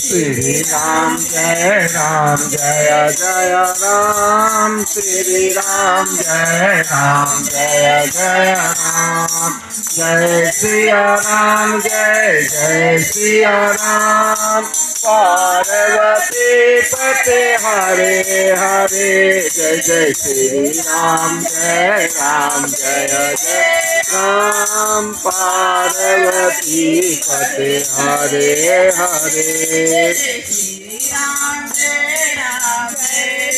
श्री राम जय जय राम, श्री राम जय जय राम, जय सिया राम जय सिया राम। पार्वती पते हरे हरे, जय जय श्री राम जय जय राम। पार्वती पते हरे हरे,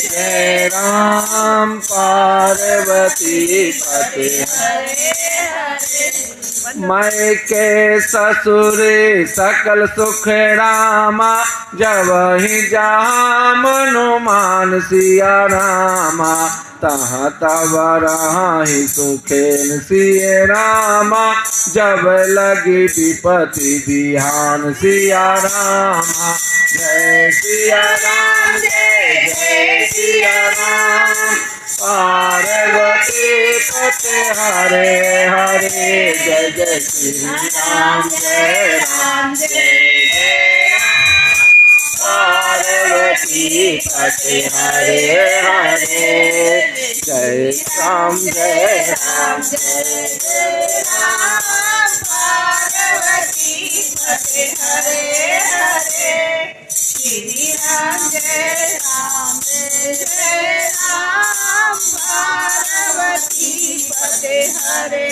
जय राम पार्वती पते हरे हरे। मैं के ससुर सकल सुख रामा, जब ही जहाँ मनुमान सिया रामा, तहाँ तब रही सुखेन सिय रामा, जब लगी विपत्ति बिहान सिया रामा। जय सिया राम जय सिया राम, पार्वती पते हरे हरे, जय जय श्री राम जय जय राम। पार्वती पते हरे हरे, जय राम जय राम। पार्वती पते हरे हरे, श्री राम जय राम। पार्वती पते हरे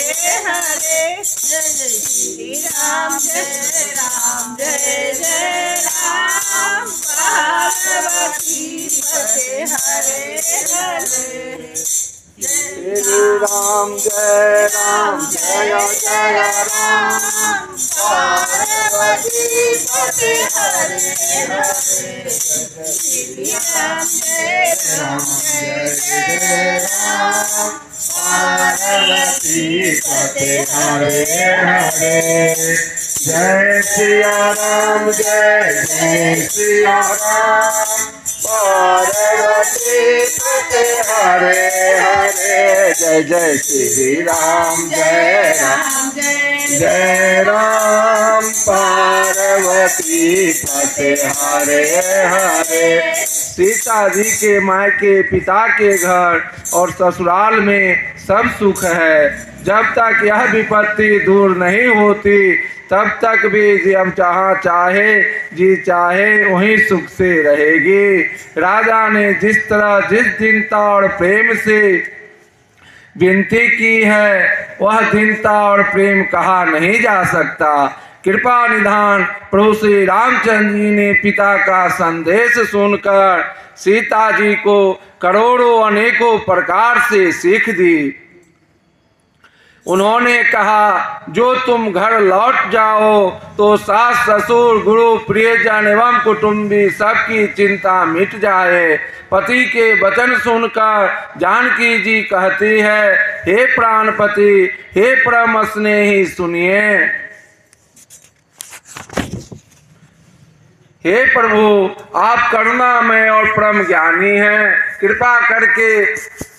हरे, श्री राम जय राम। पार्वती पते हरे हरे, श्री राम जय जय राम। पार्वती पते हरे हरे, श्री राम जय जय राम। पार्वती पते हरे हरे, जय सिया राम जय सिया राम। पार्वती पते हरे हरे, जय जय श्री राम जय राम। पार्वती पते हरे हरे। सीता जी के मायके पिता के घर और ससुराल में सब सुख है। जब तक यह विपत्ति दूर नहीं होती तब तक भी हम जहाँ चाहे वहीं सुख से रहेगी। राजा ने जिस तरह जिस दीनता और प्रेम से विनती की है वह दीनता और प्रेम कहा नहीं जा सकता। कृपा निधान प्रभु श्री रामचंद्र जी ने पिता का संदेश सुनकर सीता जी को करोड़ों अनेकों प्रकार से सीख दी। उन्होंने कहा, जो तुम घर लौट जाओ तो सास ससुर गुरु प्रियजन एवं कुटुंबी सबकी चिंता मिट जाए। पति के वचन सुनकर जानकी जी कहती है, हे प्राणपति, हे परम स्नेही, सुनिए। हे प्रभु, आप करुणामय और परम ज्ञानी हैं, कृपा करके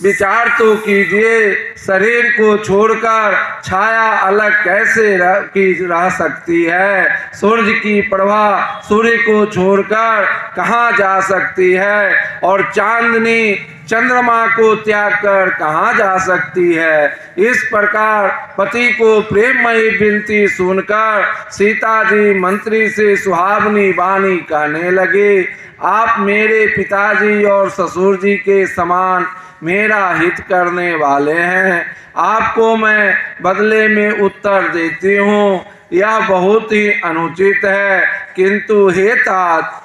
विचार तो कीजिए। शरीर को छोड़कर छाया अलग कैसे रह सकती है? सूर्य की प्रभा सूर्य को छोड़कर कहाँ जा सकती है? और चांदनी चंद्रमा को त्याग कर कहाँ जा सकती है? इस प्रकार पति को प्रेममयी विनती सुनकर सीता जी मंत्री से सुहावनी वाणी कहने लगे, आप मेरे पिताजी और ससुर जी के समान मेरा हित करने वाले हैं। आपको मैं बदले में उत्तर देती हूँ, यह बहुत ही अनुचित है, किंतु हे तात,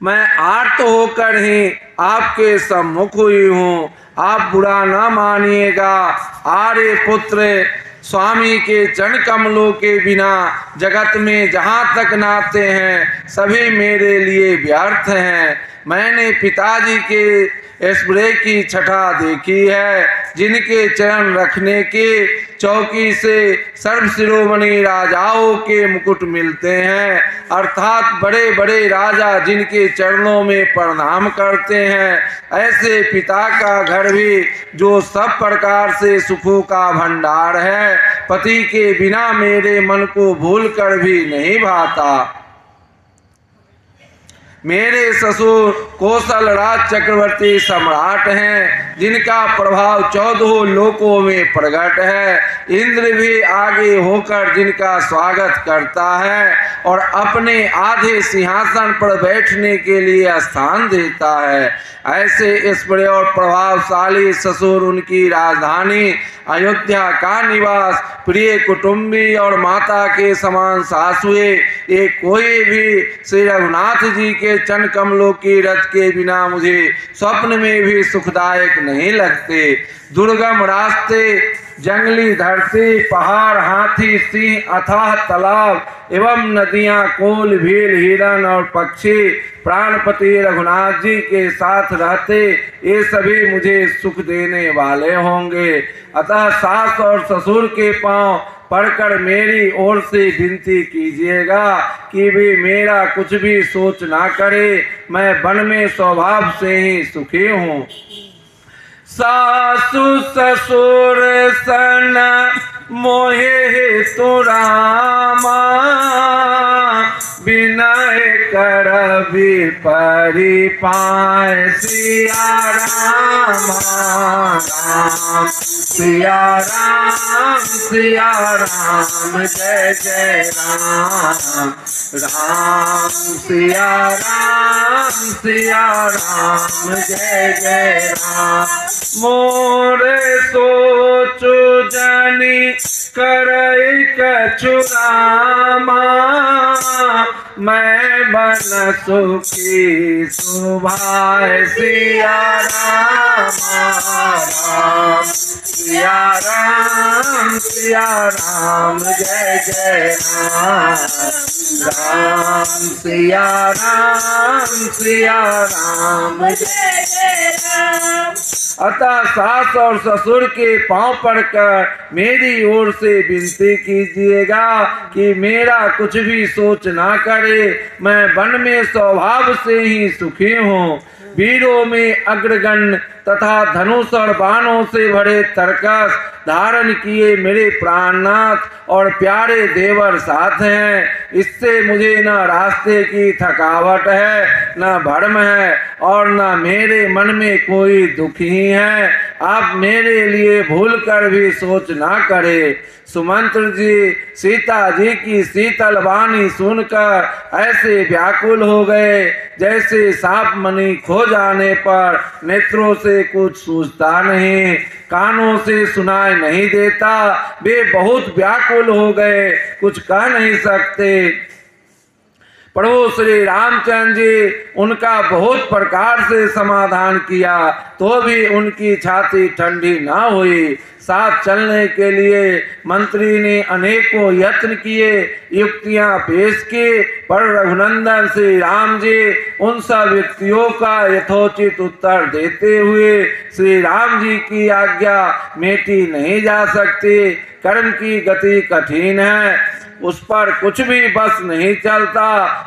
मैं आर्त होकर ही आपके सम्मुख हुई हूँ। आप बुरा न मानिएगा। आर्य पुत्र स्वामी के चरण कमलों के बिना जगत में जहाँ तक नाते हैं सभी मेरे लिए व्यर्थ हैं। मैंने पिताजी के स्प्रे की छटा देखी है, जिनके चरण रखने के चौकी से सर्व शिरोमणि राजाओं के मुकुट मिलते हैं, अर्थात बड़े बड़े राजा जिनके चरणों में प्रणाम करते हैं। ऐसे पिता का घर भी जो सब प्रकार से सुखों का भंडार है, पति के बिना मेरे मन को भूल कर भी नहीं भाता। मेरे ससुर कौशल राज चक्रवर्ती सम्राट हैं, जिनका प्रभाव 14 लोकों में प्रकट है। इंद्र भी आगे होकर जिनका स्वागत करता है और अपने आधे सिंहासन पर बैठने के लिए स्थान देता है। ऐसे इस बड़े और प्रभावशाली ससुर, उनकी राजधानी अयोध्या का निवास, प्रिय कुटुंबी और माता के समान सासुए, ये कोई भी श्री रघुनाथ जी के चरण कमलों की रथ के बिना मुझे स्वप्न में भी सुखदायक नहीं लगते। दुर्गम रास्ते, जंगली धरती, पहाड़, हाथी, सिंह, अथाह तालाब एवं नदियां, कोल, भील, हिरण और पक्षी प्राणपति रघुनाथ जी के साथ रहते, ये सभी मुझे सुख देने वाले होंगे। अतः सास और ससुर के पांव पड़कर मेरी ओर से विनती कीजिएगा कि वे मेरा कुछ भी सोच ना करे। मैं वन में स्वभाव से ही सुखी हूँ। सासु ससुर सन मोहे तो रामा, विनय कर विपरि पाए सिया रामा। राम सिया राम, सिया राम, जय जय राम। राम सिया राम, सिया राम, जय जय राम। मोरे सोचु जानी करई कछु रामा, मैं बन सुखी सुभाय सिया रामा। राम सिया राम, सिया राम, जय जय राम। राम सिया राम, सिया राम, जय जय राम। अतः सास और ससुर के पांव पड़कर मेरी ओर से विनती कीजिएगा कि मेरा कुछ भी सोच ना करे। मैं वन में स्वभाव से ही सुखी हूँ। वीरों में अग्रगण्य तथा धनुष और बाणों से भरे तरकस धारण किए मेरे प्राणनाथ और प्यारे देवर साथ हैं। इससे मुझे न रास्ते की थकावट है, न भ्रम है और न मेरे मन में कोई दुख ही है। आप मेरे लिए भूल कर भी सोच ना करे। सुमंत्र जी सीता जी की शीतल वाणी सुनकर ऐसे व्याकुल हो गए जैसे सांप मणि खो जाने पर नेत्रों से कुछ सूझता नहीं, कानों से सुनाई नहीं देता। वे बहुत व्याकुल हो गए, कुछ कह नहीं सकते। प्रभु श्री रामचंद्र जी उनका बहुत प्रकार से समाधान किया तो भी उनकी छाती ठंडी ना हुई। साथ चलने के लिए मंत्री ने अनेकों यत्न किए, युक्तियां पेश की, पर रघुनंदन श्री राम जी उन सब युक्तियों का यथोचित उत्तर देते हुए श्री राम जी की आज्ञा मेटी नहीं जा सकती। कर्म की गति कठिन है, उस पर कुछ भी बस नहीं चलता।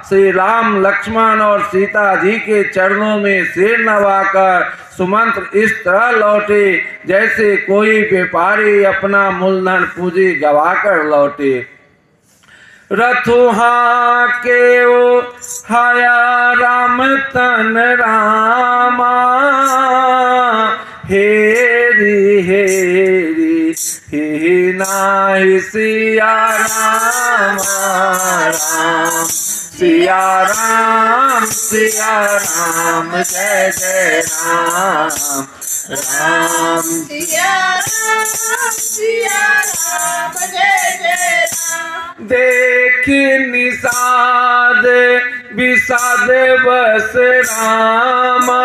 श्री राम, लक्ष्मण और सीता जी के चरणों में सिर नवाकर सुमंत्र इस तरह लौटे जैसे कोई व्यापारी अपना मूलधन पूंजी गवाकर लौटे। रथुहा के ओ हया राम तन रामा, हेरी हेरी ही नाहि सिया राम। राम सिया राम, सिया राम, जय जय राम। राम सिया राम, सिया राम, जय जय राम। देख निषाद विषाद बस रामा,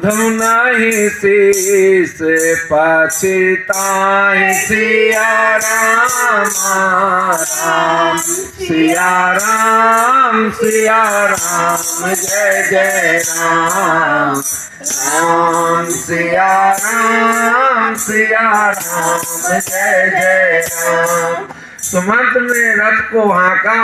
धुनाहि शेष पछताहि सिया राम। राम सिया राम, सिया राम, जय जय राम। राम सिया राम, सिया राम, जय जय राम। सुमंत ने रथ को हाँका।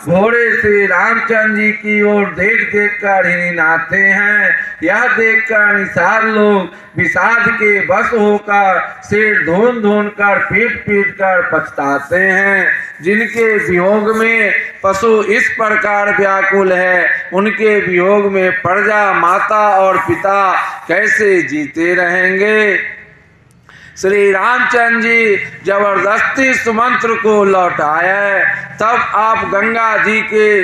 घोड़े से रामचंद्र जी की ओर देख देख कर हिनाते हैं। यह देखकर निसार लोग विषाद के बस होकर सिर धोन धोन कर पीट पीट कर पछताते हैं। जिनके वियोग में पशु इस प्रकार व्याकुल है, उनके वियोग में प्रजा, माता और पिता कैसे जीते रहेंगे। श्री रामचंद्र जी जबरदस्ती सुमंत्र को लौटाए। तब आप गंगा जी के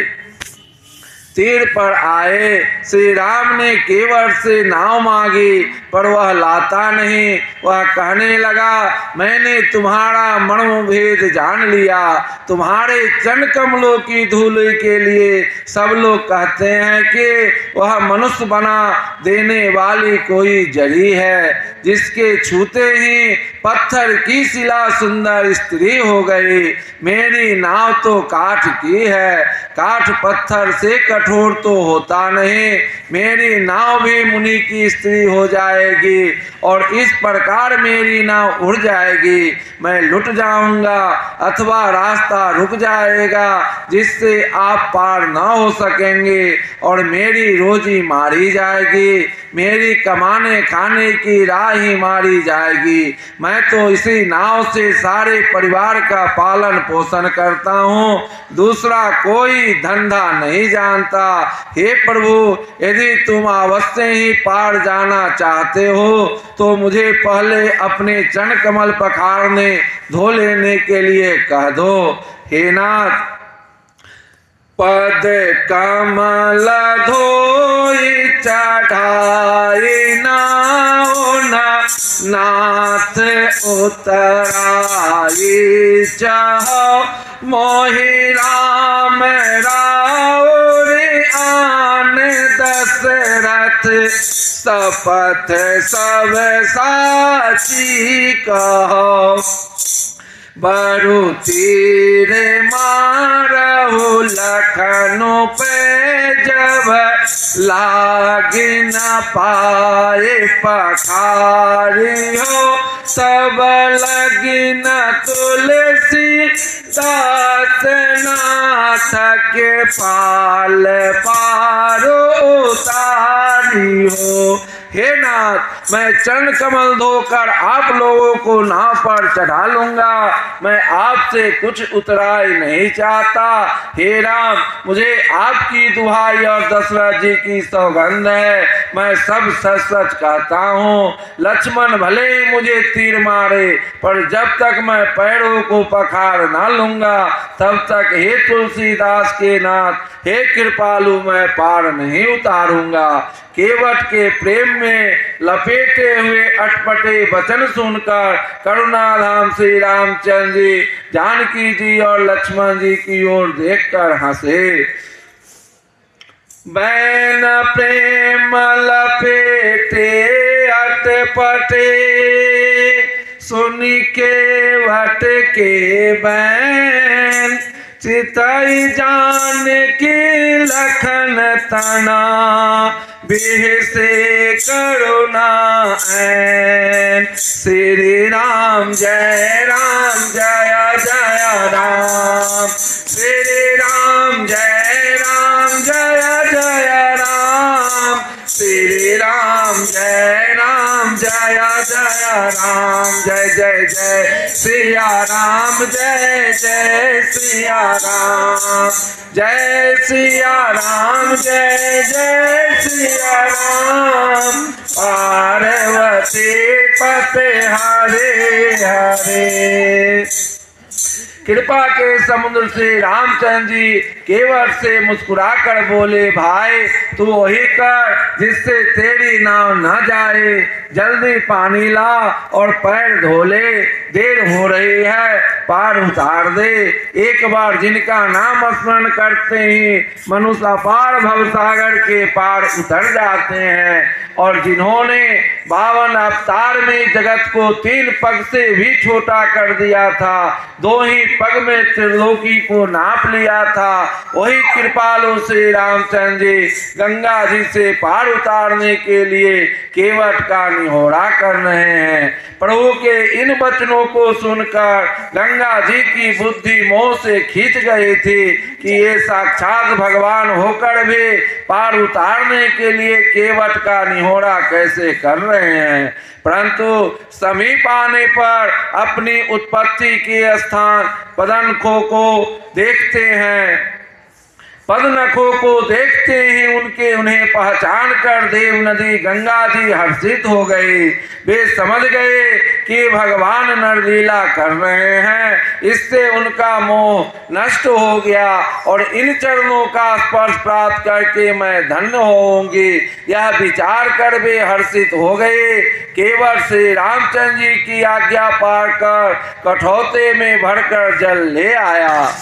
तीर पर आए। श्री राम ने केवट से नाव मांगी, पर वह लाता नहीं। वह कहने लगा, मैंने तुम्हारा मनोभेद जान लिया। तुम्हारे चरण कमलों की धूल के लिए सब लोग कहते हैं कि वह मनुष्य बना देने वाली कोई जड़ी है, जिसके छूते ही पत्थर की शिला सुंदर स्त्री हो गई। मेरी नाव तो काठ की है, काठ पत्थर से कठोर तो होता नहीं। मेरी नाव भी मुनि की स्त्री हो जाएगी और इस प्रकार मेरी नाव उड़ जाएगी। मैं लुट जाऊंगा अथवा रास्ता रुक जाएगा, जिससे आप पार न हो सकेंगे और मेरी रोजी मारी जाएगी। मेरी कमाने खाने की राह ही मारी जाएगी। मैं तो इसी नाव से सारे परिवार का पालन पोषण करता हूँ, दूसरा कोई धंधा नहीं जानता। हे प्रभु, यदि तुम अवश्य ही पार जाना चाहते हो तो मुझे पहले अपने चरण कमल पखारने धो लेने के लिए कह दो। हे नाथ, पद कमल धोई चढ़ाई नाओ नाथ उतराई चाहो। मोहि राम राउर आन दशरथ शपथ सब साची कहो। बरु तीर मारहु लखनऊ पे जब लाग न पाए पखारी हो। तब लगी न तुलसी दास नाथ के पाल पारो उतारी हो। हे नाथ, मैं चरण कमल धोकर आप लोगों को नाव पर चढ़ा लूंगा। मैं आपसे कुछ उतराई नहीं चाहता। हे राम, मुझे आपकी दुहाई और दशरथ जी की सौगंध है, मैं सब सच सच कहता हूँ। लक्ष्मण भले ही मुझे तीर मारे, पर जब तक मैं पैरों को पखार ना लूंगा तब तक हे तुलसीदास के नाथ, हे कृपालु, मैं पार नहीं उतारूंगा। केवट के प्रेम में लपेटे हुए अटपटे वचन सुनकर करुणाधाम श्री रामचंद्र जी जानकी जी और लक्ष्मण जी की ओर देखकर हंसे। बैन प्रेम लपेटे अटपटे सुन के वट के बैन। चिताई जान की लखन तना बिह से करुणा ऐन। श्री राम जय जय राम। श्री राम जय जय राम। श्री राम जय राम। जय जय जय सिया राम। जय जय सिया राम। जय सिया राम। जय जय सिया राम। पार्वती पते हरे हरे। कृपा के समुद्र से रामचंद्र जी केवट से मुस्कुराकर बोले, भाई तू वही कर जिससे तेरी नाव न जाए। जल्दी पानी ला और पैर धो ले, देर हो रही है, पार उतार दे। एक बार जिनका नाम स्मरण करते ही मनुष्य अपार भवसागर के पार उतर जाते हैं। और जिन्होंने 52 अवतार में जगत को 3 पग से भी छोटा कर दिया था, 2 ही पग में त्रिलोकी को नाप लिया था, वही कृपालु श्री रामचंद्र जी गंगा जी से पार उतारने के लिए केवट का निहोरा कर रहे हैं। प्रभु के इन वचनों शब्दों को सुनकर गंगा जी की बुद्धि मोह से खींच गई थी कि ये साक्षात भगवान होकर भी पार उतारने के लिए केवट का निहोरा कैसे कर रहे हैं। परंतु समीप आने पर अपनी उत्पत्ति के स्थान पदनखों को देखते हैं, पदनखों को देखते ही उन्हें पहचान कर देव नदी गंगा जी हर्षित हो गई। वे समझ गए कि भगवान नरलीला कर रहे हैं, इससे उनका मोह नष्ट हो गया और इन चरणों का स्पर्श प्राप्त करके मैं धन्य होऊंगी, यह विचार कर वे हर्षित हो गए। केवल श्री रामचंद्र जी की आज्ञा पाकर कठौते में भरकर जल ले आया।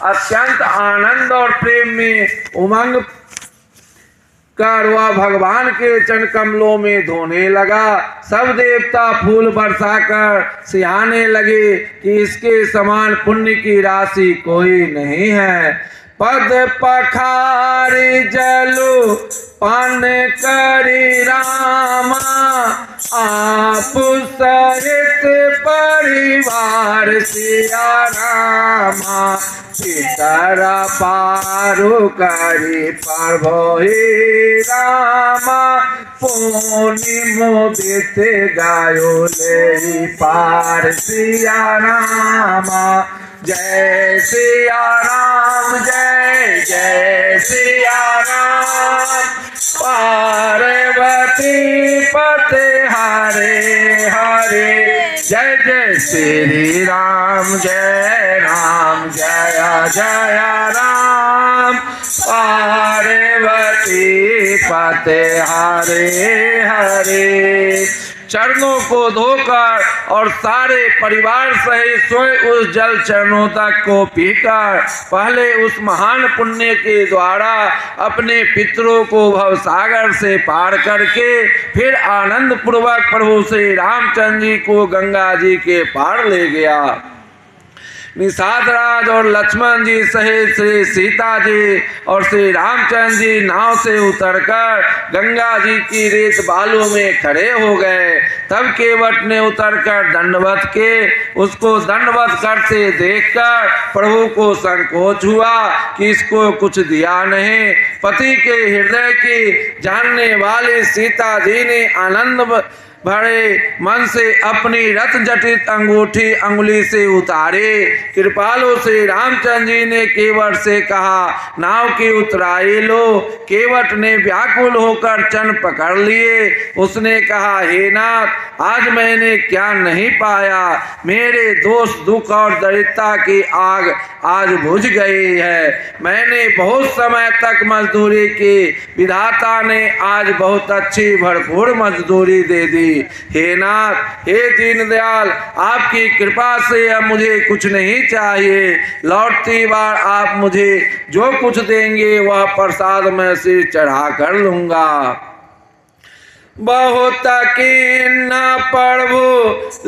अत्यंत आनंद और प्रेम में उमंग कर वह भगवान के चरण कमलों में धोने लगा। सब देवता फूल बरसाकर सिहाने लगे कि इसके समान पुण्य की राशि कोई नहीं है। पद पखारी जलु पान करी रामा, आप सहित परिवार सिया रामा, पितरा पारु करी प्रभु ही रामा, पुनि मुदित गायो ले पार सिया रामा। जय सिया राम, जय जय सिया राम, पार्वती पते हरे हरे। जय जय श्री राम, जय राम, जय जय राम, पार्वती पते हरे हरे। चरणों को धोकर और सारे परिवार सहित स्वयं उस जल चरणों तक को पीकर पहले उस महान पुण्य के द्वारा अपने पितरों को भवसागर से पार करके फिर आनंद पूर्वक प्रभु श्री रामचंद्र जी को गंगा जी के पार ले गया। निषाद राज और लक्ष्मण जी सहित श्री सीता जी और श्री रामचंद्र जी नाव से उतरकर गंगा जी की रेत बालू में खड़े हो गए। तब केवट ने उतरकर दंडवत के उसको दंडवत करते देखकर प्रभु को संकोच हुआ कि इसको कुछ दिया नहीं। पति के हृदय की जानने वाली सीता जी ने आनंद भरे मन से अपनी रत जटित अंगूठी अंगुली से उतारे। कृपालु श्री रामचंद्र जी ने केवट से कहा, नाव की उतराई लो। केवट ने व्याकुल होकर चरण पकड़ लिए। उसने कहा, हे नाथ, आज मैंने क्या नहीं पाया, मेरे दोष दुख और दरिद्रता की आग आज बुझ गई है। मैंने बहुत समय तक मजदूरी की, विधाता ने आज बहुत अच्छी भरपूर मजदूरी दे दी। हे नाथ, हे दीनदयाल, आपकी कृपा से अब मुझे कुछ नहीं चाहिए। लौटती बार आप मुझे जो कुछ देंगे वह प्रसाद मैं सिर चढ़ा कर लूंगा। बहुत कीन प्रभु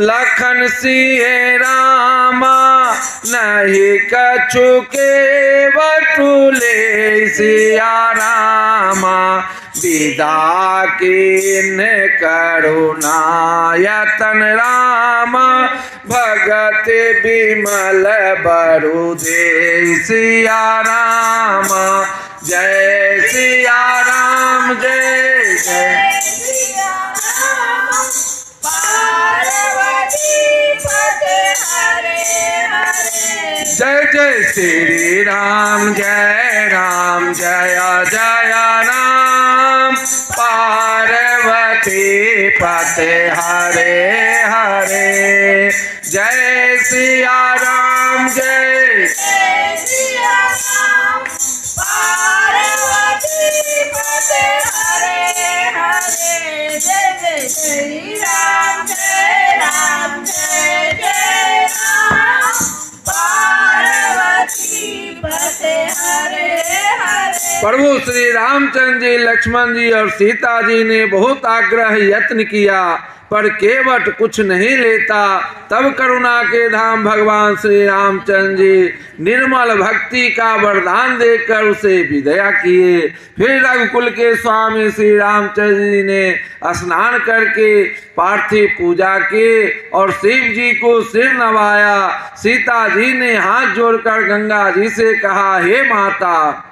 लखन सिंह रामा, नहीं कछु के बटुले सिया रामा। विदा कीन करुणा यतन रामा, भगत विमल बरु दे सिया रामा। जय सिया राम, जय जय जय जय श्री राम, जय राम, जय जय राम, पार्वती पते हरे हरे। जय सिया राम, जय सिया राम, पार्वती पते हरे हरे। जय जय श्री राम, जय राम, जय जय राम, पार्वती पते हरे हरे। प्रभु श्री रामचंद्र जी, लक्ष्मण जी और सीता जी ने बहुत आग्रह यत्न किया, पर केवट कुछ नहीं लेता। तब करुणा के धाम भगवान श्री रामचंद्र जी निर्मल भक्ति का वरदान देकर उसे विदया किए। फिर रघुकुल के स्वामी श्री रामचंद्र जी ने स्नान करके पार्थिव पूजा की और शिव जी को सिर नवाया। सीता जी ने हाथ जोड़कर गंगा जी से कहा, हे माता,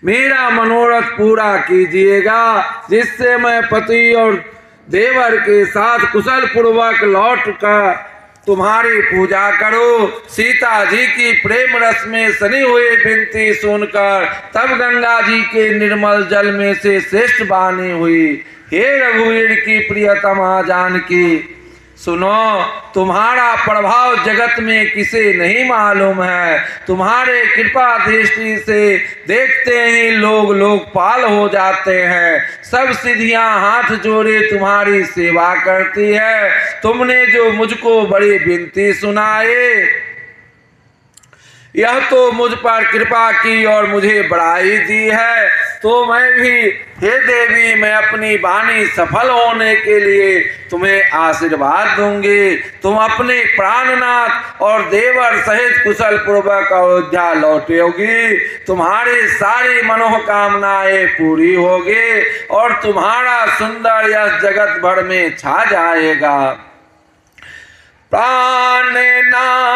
मेरा मनोरथ पूरा कीजिएगा, जिससे मैं पति और देवर के साथ कुशल पूर्वक लौट कर तुम्हारी पूजा करो। सीता जी की प्रेम रस में सनी हुई विनती सुनकर तब गंगा जी के निर्मल जल में से श्रेष्ठ वाणी हुई, हे रघुवीर की प्रियतमा जानकी, सुनो, तुम्हारा प्रभाव जगत में किसे नहीं मालूम है। तुम्हारे कृपा दृष्टि से देखते ही लोग लोकपाल हो जाते हैं। सब सिद्धियां हाथ जोड़े तुम्हारी सेवा करती है। तुमने जो मुझको बड़ी विनती सुनाए, यह तो मुझ पर कृपा की और मुझे बढ़ाई दी है, तो मैं भी, हे देवी, मैं अपनी वाणी सफल होने के लिए तुम्हें आशीर्वाद दूंगी। तुम अपने प्राणनाथ और देवर सहित कुशल पूर्वक अयोध्या लौटोगी। तुम्हारी सारी मनोकामनाएं पूरी होगी और तुम्हारा सुंदर यश जगत भर में छा जाएगा। प्राणनाथ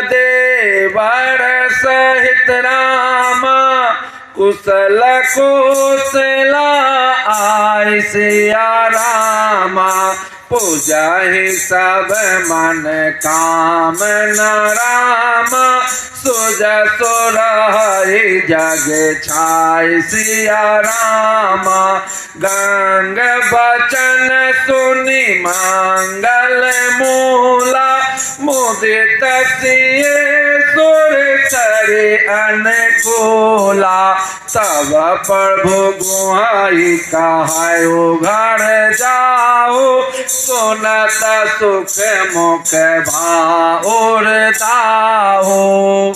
देवर सहित राम कुशल कुशल आय सिया रामा। पूजा ही सब मन कामना राम, सुज सुर हरि जग छाय सिया रामा। गंग बचन सुनि मंगल मूला, मुदित सिए सुर सरे अनुकूला। तब प्रभु गुहाई कहायो घर जाओ, सुनत सुख मुख भाओर दाहो।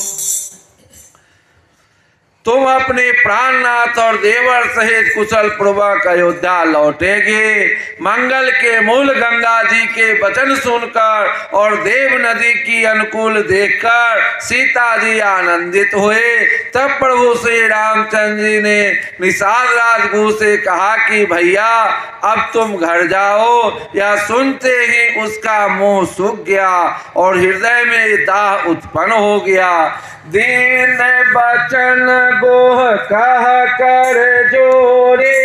तुम अपने प्राणनाथ और देवर सहित कुशल पूर्वक अयोध्या लौटेगे। मंगल के मूल गंगा जी के वचन सुनकर और देव नदी की अनुकूल देखकर सीता जी आनंदित हुए। तब प्रभु श्री रामचंद्र जी ने निषाद राजगुरु से कहा कि भैया, अब तुम घर जाओ। यह सुनते ही उसका मुंह सूख गया और हृदय में दाह उत्पन्न हो गया। दीन बचन गोह कह कर जोरे,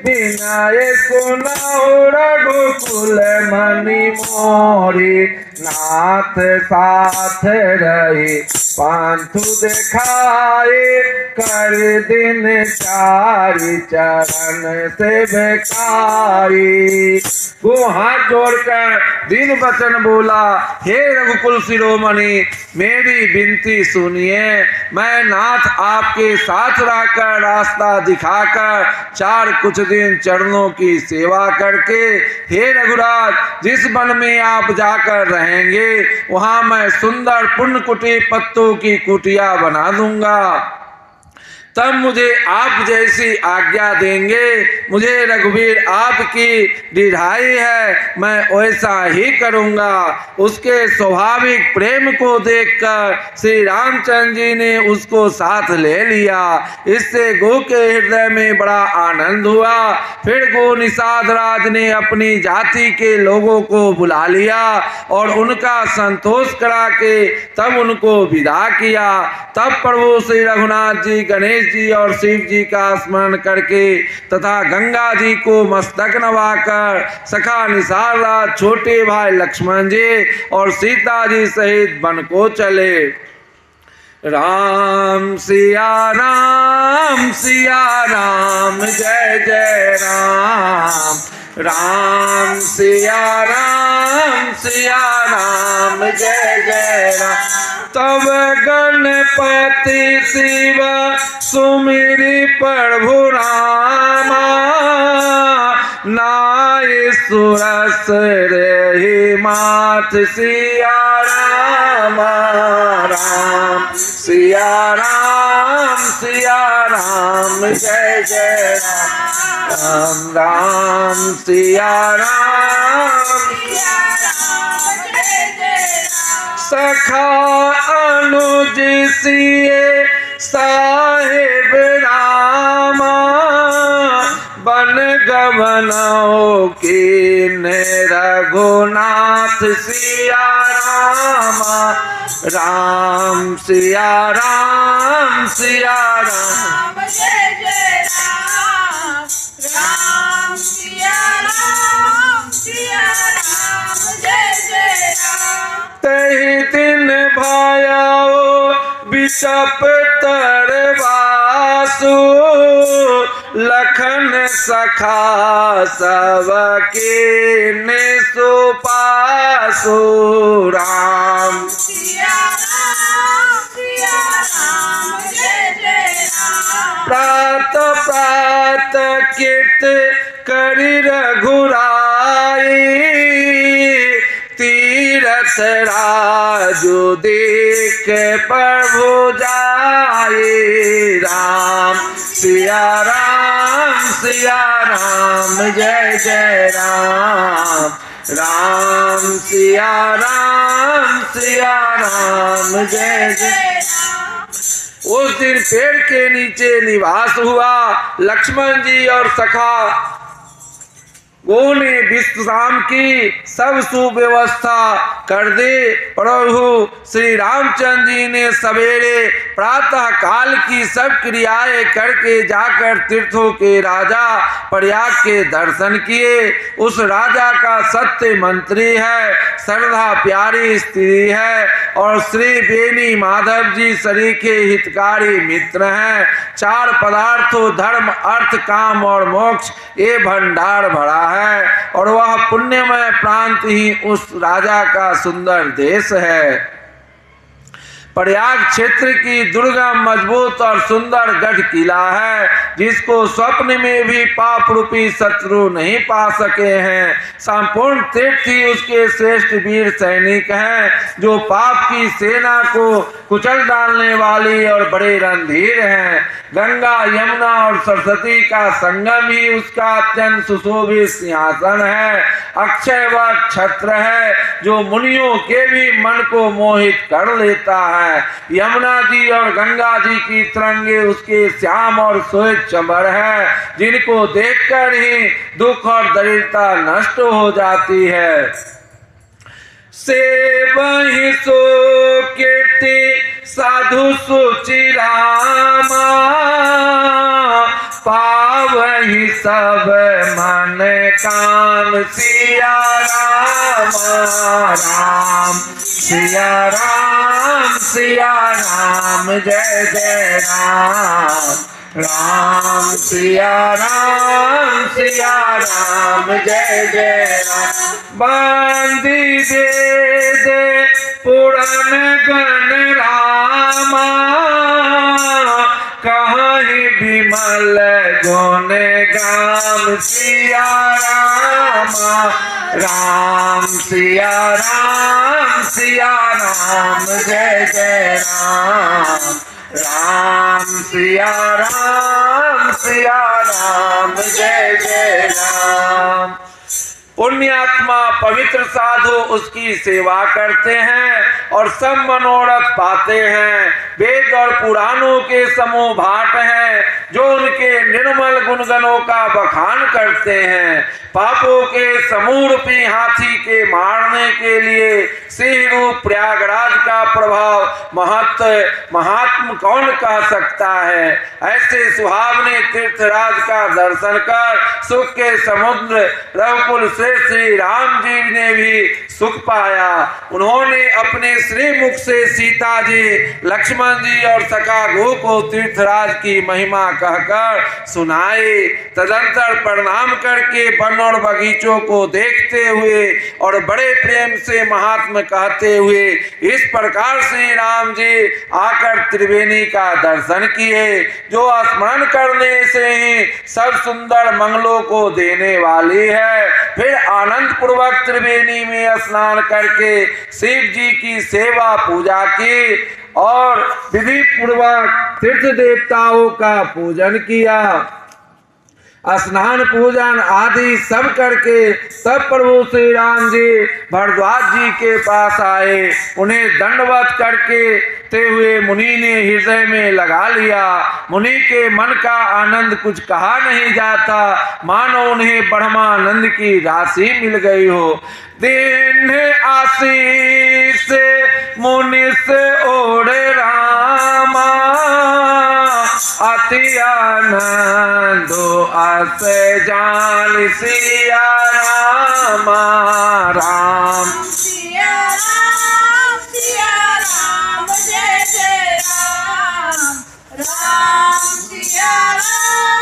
विनय सुनाओ रघुकुल मणि मोरे। नाथ साथ रहे पांथु दिखाए, कर दिन चारि चरण से बेकारी। वो हाथ जोड़कर दीन वचन बोला, हे रघुकुल शिरोमणि, मेरी विनती सुनिए। मैं नाथ आपके साथ रहकर रास्ता दिखाकर चार कुछ दिन चरणों की सेवा करके, हे रघुराज, जिस वन में आप जाकर रहेंगे वहां मैं सुंदर पुण्य कुटी पत्तों की कुटिया बना दूंगा। तब मुझे आप जैसी आज्ञा देंगे। मुझे रघुवीर आपकी दृढ़ाई है, मैं वैसा ही करूंगा। उसके स्वाभाविक प्रेम को देखकर श्री रामचंद्र जी ने उसको साथ ले लिया। इससे गो के हृदय में बड़ा आनंद हुआ। फिर गो निषाद राज ने अपनी जाति के लोगों को बुला लिया और उनका संतोष करा के तब उनको विदा किया। तब प्रभु श्री रघुनाथ जी, गणेश जी और शिव जी का स्मरण करके तथा गंगा जी को मस्तक नवाकर सखा निषाद राज, छोटे भाई लक्ष्मण जी और सीता जी सहित वन को चले। राम सिया राम, सिया राम, जय जय राम। राम सिया राम, सिया राम, जय जय राम। तब गणपति शिव सुमिरि प्रभु रामा, नाय सुरस रही मात सिया राम। राम सिया राम जय जय राम राम सिया राम। सखा अनुज सिए साहेब रामा बन गवनों की रघुनाथ सिया रामा राम सिया राम जय जय राम राम सिया राम जय जय राम। तही दिन भायाओ बिशप तरवासु लखन सखा सबके निसुपासु राम सिया राम जय जय राम। प्रात प्रात कीर्त करि रघुराई तीरथ राजु देख प्रभु जाए राम सिया राम जय जय राम राम सिया राम जय जय। उस दिन पेड़ के नीचे निवास हुआ। लक्ष्मण जी और सखा वो ने विश्राम की सब सुव्यवस्था कर दे। प्रभु श्री रामचंद्र जी ने सवेरे प्रातः काल की सब क्रियाएं करके जाकर तीर्थों के राजा प्रयाग के दर्शन किए। उस राजा का सत्य मंत्री है, श्रद्धा प्यारी स्त्री है और श्री बेनी माधव जी सरीखे हितकारी मित्र हैं। चार पदार्थों धर्म अर्थ काम और मोक्ष ये भंडार भरा है और वह पुण्यमय प्रांत ही उस राजा का सुंदर देश है। प्रयाग क्षेत्र की दुर्गम मजबूत और सुंदर गढ़ किला है जिसको स्वप्न में भी पाप रूपी शत्रु नहीं पा सके हैं। संपूर्ण तीर्थी उसके श्रेष्ठ वीर सैनिक हैं जो पाप की सेना को कुचल डालने वाली और बड़े रणधीर हैं। गंगा यमुना और सरस्वती का संगम ही उसका अत्यंत सुशोभित सिंहासन है। अक्षय व छत्र है जो मुनियों के भी मन को मोहित कर लेता है। यमुना जी और गंगा जी की तरंगे उसके श्याम और श्वेत चंबर है जिनको देखकर ही दुख और दरिद्रता नष्ट हो जाती है। से वही सो कीर्ति साधु सुचि रामा पावहि सब मन काम सिया रामा राम सिया राम जय जय राम राम सिया राम जय जय राम। बांधी वेद पुराण गण रामा कहीं विमल गुण गाम सिया रामा राम सिया राम जय जय राम राम सिया राम जय जय राम। पुण्यात्मा पवित्र साधु उसकी सेवा करते हैं और सब मनोरथ पाते हैं। वेद और पुराणों के समूह भाट हैं जो उनके निर्मल गुणगणों का बखान करते हैं। पापों के समूह रूपी हाथी के मारने के लिए सिंह रूप प्रयागराज का प्रभाव महात्म कौन कह सकता है। ऐसे सुहावने तीर्थराज का दर्शन कर सुख के समुद्र रघुकुल से श्री राम जी ने भी सुख पाया। उन्होंने अपने श्रीमुख से सीता जी, लक्ष्मण जी और सखा गो को तीर्थराज की महिमा कहकर सुनाए। तदंतर प्रणाम करके वन और बगीचों को देखते हुए और बड़े प्रेम से महात्मा कहते हुए इस प्रकार श्री राम जी आकर त्रिवेणी का दर्शन किए जो स्मरण करने से ही सब सुंदर मंगलों को देने वाली है। फिर आनंद पूर्वक त्रिवेणी में स्नान करके शिव जी की सेवा पूजा की। और विधि पूर्वक तीर्थ देवताओं का पूजन किया। स्नान पूजन आदि सब करके तब प्रभु श्री राम जी भरद्वाज जी के पास आए। उन्हें दंडवत करके ते हुए मुनि ने हृदय में लगा लिया। मुनि के मन का आनंद कुछ कहा नहीं जाता, मानो उन्हें ब्रह्मानंद की राशि मिल गई हो। दिन आशीष मुनिस ओढ़े रामा, अति आनंदो अस जान सिया रामा। राम सिया राम जय जय राम। राम सिया राम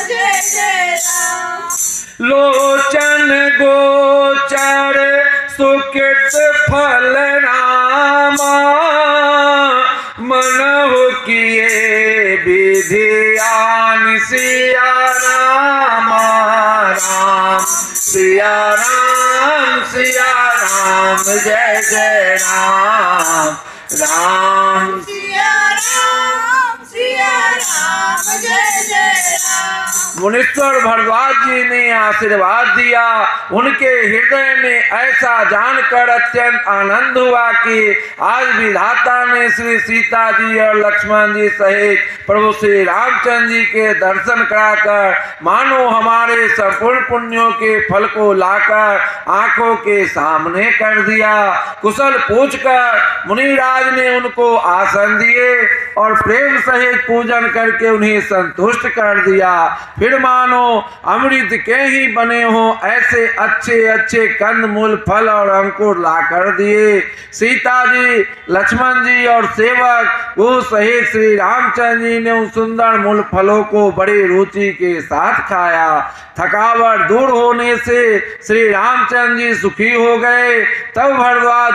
जय जय राम। लोचन गोचर सुकृत फल रामा, मनहु किए विधियान सिया रामा। राम सिया राम जय जय राम। राम सिया राम जय जय राम। मुनीश्वर भरद्वाज जी ने आशीर्वाद दिया। उनके हृदय में ऐसा जानकर अत्यंत आनंद हुआ कि आज विधाता ने श्री सीता जी और लक्ष्मण जी सहित प्रभु श्री रामचंद्र जी के दर्शन कराकर मानो हमारे संपूर्ण पुण्यों के फल को लाकर आंखों के सामने कर दिया। कुशल पूछकर मुनिराज ने उनको आसन दिए और प्रेम सहित पूजन करके उन्हें संतुष्ट कर दिया। फिर मानो अमृत के ही बने हो ऐसे अच्छे अच्छे कंद मूल फल और अंकुर ला कर दिए। सीता जी, लक्ष्मण जी और सेवक वो सहित श्री रामचंद्र जी ने उन सुंदर मूल फलों को बड़ी रुचि के साथ खाया। थकावट दूर होने से श्री रामचंद्र जी सुखी हो गए। तब भरद्वाज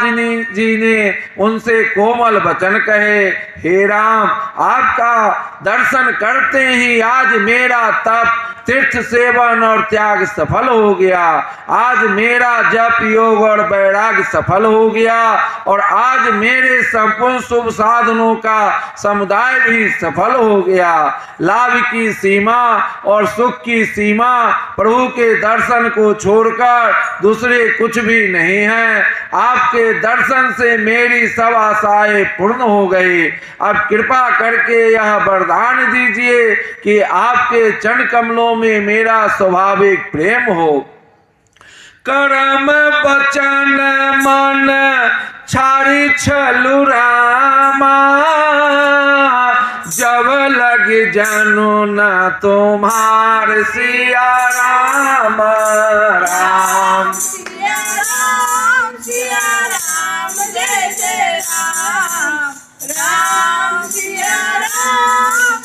जी ने उनसे कोमल वचन कहे, हे राम, आपका दर्शन करते ही आज मेरा तप, तीर्थ सेवन और त्याग सफल हो गया। आज मेरा जप, योग और वैराग्य सफल हो गया और आज मेरे संपूर्ण शुभ साधनों का समुदाय भी सफल हो गया। लाभ की सीमा और सुख की सीमा प्रभु के दर्शन को छोड़कर दूसरे कुछ भी नहीं है। आपके दर्शन से मेरी सब आशाएं पूर्ण हो गई। अब कृपा करके यह वरदान दीजिए कि आपके चरण कमलों में मेरा स्वाभाविक प्रेम हो। कर्म वचन मन छाड़ी छलु रामा, जब लग जानू न तुम्हार सिया राम। राम सिया राम जय जय राम। राम सिया राम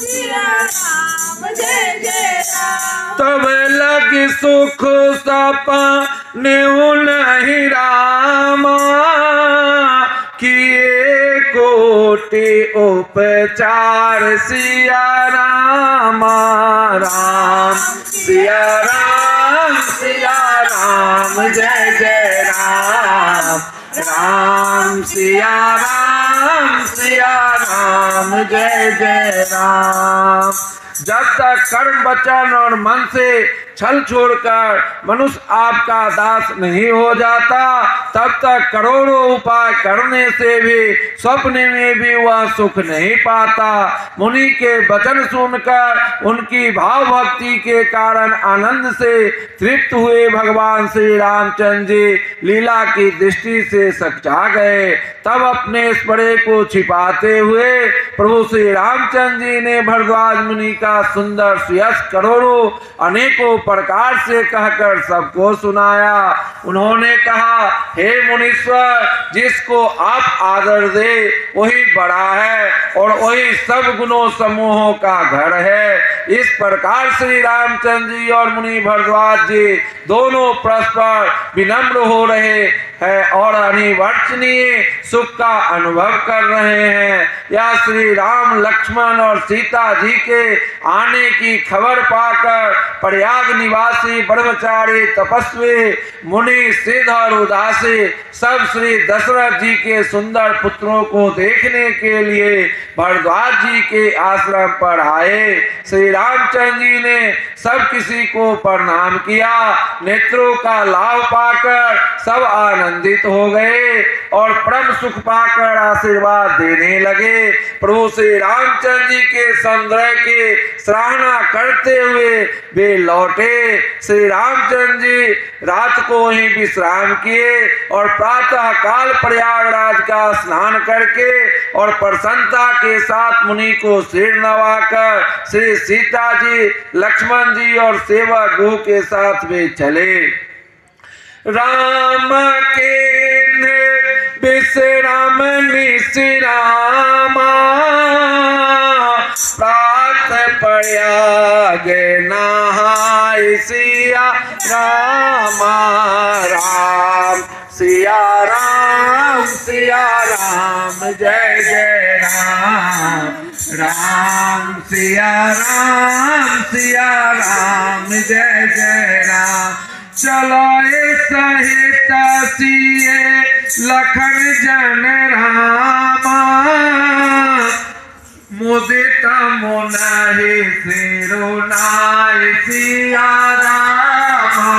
जय जय राम। तब लग सुख सपने नहीं रामा, किए कोटि उपचार सिया राम। राम सिया राम जय जय राम। राम सिया राम जय जय राम। जब तक कर्म वचन और मन से छल छोड़कर मनुष्य आपका दास नहीं हो जाता, तब तक करोड़ों उपाय करने से भी स्वप्न में भी वह सुख नहीं पाता। मुनि के वचन सुनकर उनकी भाव भक्ति के कारण आनंद से तृप्त हुए भगवान श्री रामचंद्र जी लीला की दृष्टि से सचा गए। तब अपने स्परे को छिपाते हुए प्रभु श्री रामचंद्र जी ने भरद्वाज मुनि का सुंदर सुयश करोड़ों अनेकों प्रकार से कहकर सबको सुनाया। उन्होंने कहा, हे मुनीश्वर, जिसको आप आदर दे वही बड़ा है और वही सब गुणों समूहों का घर है। इस प्रकार श्री रामचंद्र जी और मुनि भरद्वाज जी दोनों परस्पर विनम्र हो रहे हैं और अनिवर्चनीय सुख का अनुभव कर रहे हैं। या श्री राम लक्ष्मण और सीता जी के आने की खबर पाकर प्रयाग निवासी ब्रह्मचारी तपस्वी मुनि सिद्ध और उदासी सब श्री दशरथ जी के सुंदर पुत्रों को देखने के लिए भरद्वाज जी के आश्रम पर आए। श्री रामचंद्र जी ने सब किसी को प्रणाम किया। नेत्रों का लाभ पाकर सब आनंदित हो गए और परम सुख पाकर आशीर्वाद देने लगे। प्रभु श्री रामचंद्र जी के संग्रह की सराहना करते हुए वे लौटे। श्री रामचंद्र जी रात को ही विश्राम किए और प्रातः काल प्रयागराज का स्नान करके और प्रसन्नता के साथ मुनि को सिर नवाकर श्री सीता जी लक्ष्मण जी और सेवक गो के साथ वे चले। राम के विश्राम निश्रामा प्रात प्रयाग नहाय सिया रामा राम सिया राम जय जय राम राम सिया राम जय जय राम। चलो सहित सिए लखन जन रामा मुदित मुनहि सिरुनाय सिया रामा।